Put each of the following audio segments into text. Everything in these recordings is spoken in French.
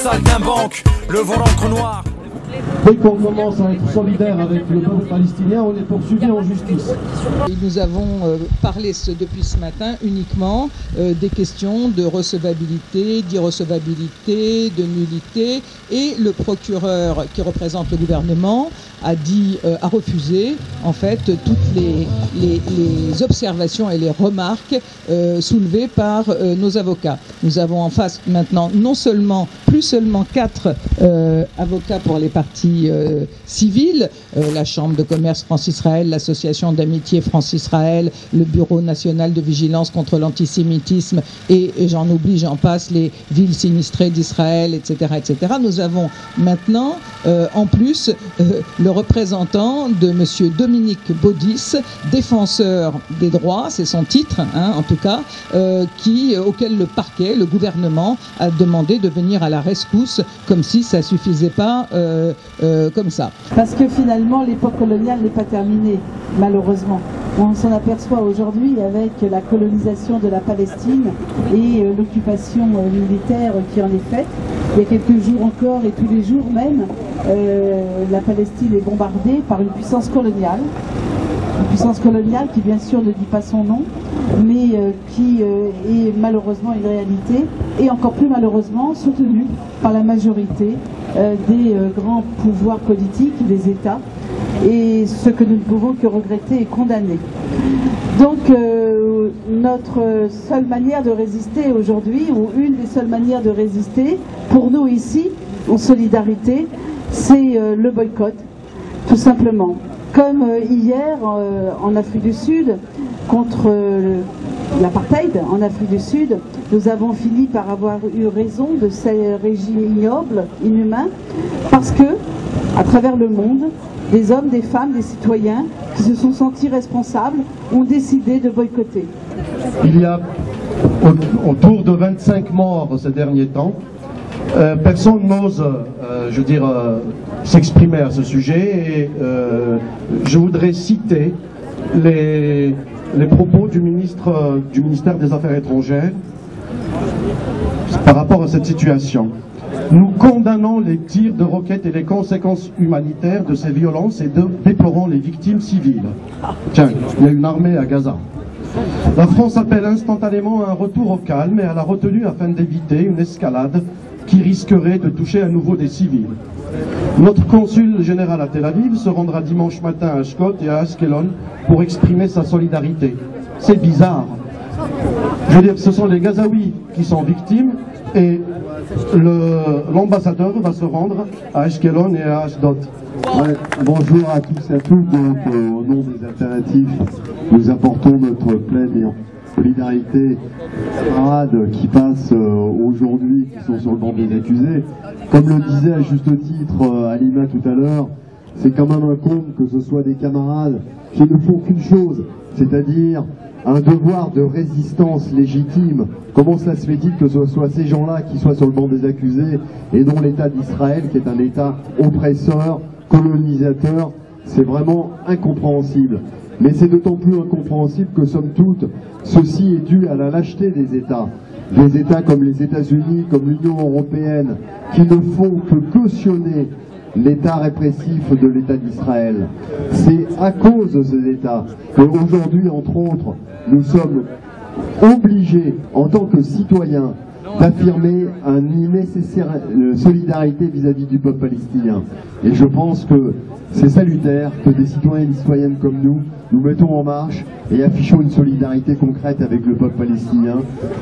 saltimbanque, levons l'encre noire. Dès qu'on commence à être solidaire avec le peuple palestinien, on est poursuivi en justice. Nous avons parlé depuis ce matin uniquement des questions de recevabilité, d'irrecevabilité, de nullité, et le procureur qui représente le gouvernement a refusé en fait toutes les observations et les remarques soulevées par nos avocats. Nous avons en face maintenant plus seulement 4 avocats pour les parties civiles, la Chambre de commerce France-Israël, l'Association d'amitié France-Israël, le Bureau national de vigilance contre l'antisémitisme et j'en oublie, j'en passe, les villes sinistrées d'Israël, etc., etc. Nous avons maintenant en plus le représentant de M. Dominique Baudis, défenseur des droits, c'est son titre, en tout cas, auquel le parquet, le gouvernement, a demandé de venir à la rescousse, comme si ça suffisait pas comme ça. Parce que finalement, l'époque coloniale n'est pas terminée, malheureusement. On s'en aperçoit aujourd'hui avec la colonisation de la Palestine et l'occupation militaire qui en est faite. Il y a quelques jours encore et tous les jours même, la Palestine est bombardée par une puissance coloniale. Une puissance coloniale qui bien sûr ne dit pas son nom, mais qui est malheureusement une réalité, et encore plus malheureusement soutenue par la majorité des grands pouvoirs politiques des États, et ce que nous ne pouvons que regretter et condamner. Donc notre seule manière de résister aujourd'hui, ou une des seules manières de résister, pour nous ici, en solidarité, c'est le boycott, tout simplement. Comme hier en Afrique du Sud, contre l'apartheid en Afrique du Sud, nous avons fini par avoir eu raison de ces régimes ignobles, inhumains, parce que, à travers le monde, des hommes, des femmes, des citoyens qui se sont sentis responsables ont décidé de boycotter. Il y a autour de 25 morts ces derniers temps. Personne n'ose, s'exprimer à ce sujet, et je voudrais citer les propos du ministère des Affaires étrangères par rapport à cette situation. Nous condamnons les tirs de roquettes et les conséquences humanitaires de ces violences et déplorons les victimes civiles. Tiens, il y a une armée à Gaza. La France appelle instantanément à un retour au calme et à la retenue afin d'éviter une escalade qui risquerait de toucher à nouveau des civils. Notre consul général à Tel Aviv se rendra dimanche matin à Ashdod et à Ashkelon pour exprimer sa solidarité. C'est bizarre. Je veux dire, ce sont les Gazaouis qui sont victimes et l'ambassadeur va se rendre à Ashkelon et à Ashdod. Ouais, bonjour à tous et à toutes. Donc, au nom des alternatives, nous apportons notre pleine solidarité aux camarades qui passent aujourd'hui, qui sont sur le banc des accusés. Comme le disait à juste titre Alima tout à l'heure, c'est quand même un comble que ce soit des camarades qui ne font qu'une chose, c'est-à-dire un devoir de résistance légitime. Comment cela se fait-il que ce soit ces gens-là qui soient sur le banc des accusés et dont l'État d'Israël, qui est un État oppresseur, colonisateur, c'est vraiment incompréhensible. Mais c'est d'autant plus incompréhensible que, somme toute, ceci est dû à la lâcheté des États. Des États comme les États-Unis, comme l'Union européenne, qui ne font que cautionner l'État répressif de l'État d'Israël. C'est à cause de ces États qu'aujourd'hui, entre autres, nous sommes obligés, en tant que citoyens, d'affirmer une nécessaire solidarité vis-à-vis du peuple palestinien. Et je pense que c'est salutaire que des citoyens et des citoyennes comme nous mettons en marche et affichons une solidarité concrète avec le peuple palestinien.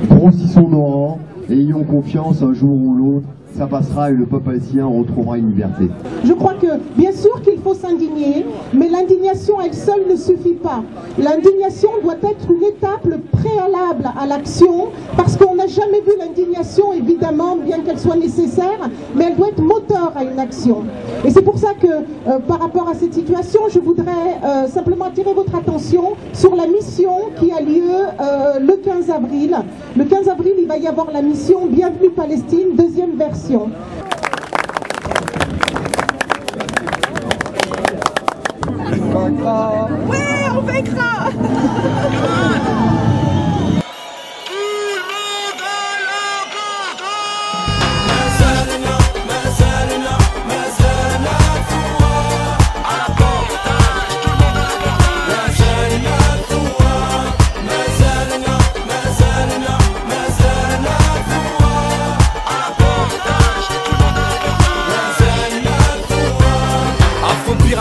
Grossissons nos rangs et ayons confiance, un jour ou l'autre, ça passera et le peuple palestinien retrouvera une liberté. Je crois que, bien sûr qu'il faut s'indigner, mais l'indignation elle seule ne suffit pas. L'indignation doit être une étape préalable à l'action, parce qu'on n'a jamais vu l'indignation, évidemment, bien qu'elle soit nécessaire, mais elle doit être moteur à une action. Et c'est pour ça que, par rapport à cette situation, je voudrais simplement attirer votre attention sur la mission qui a lieu le 15 avril. Le 15 avril, il va y avoir la mission Bienvenue Palestine, deuxième version. Ouais, on vaincra. Tout le monde à la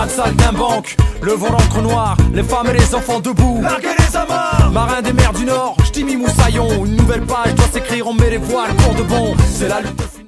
pirate saltimbanque, le vent d'encre noire, les femmes et les enfants debout. Larguez les amarres, marins des mers du Nord, J'timi Moussaillon. Une nouvelle page doit s'écrire, on met les voiles pour de bon. C'est la lutte.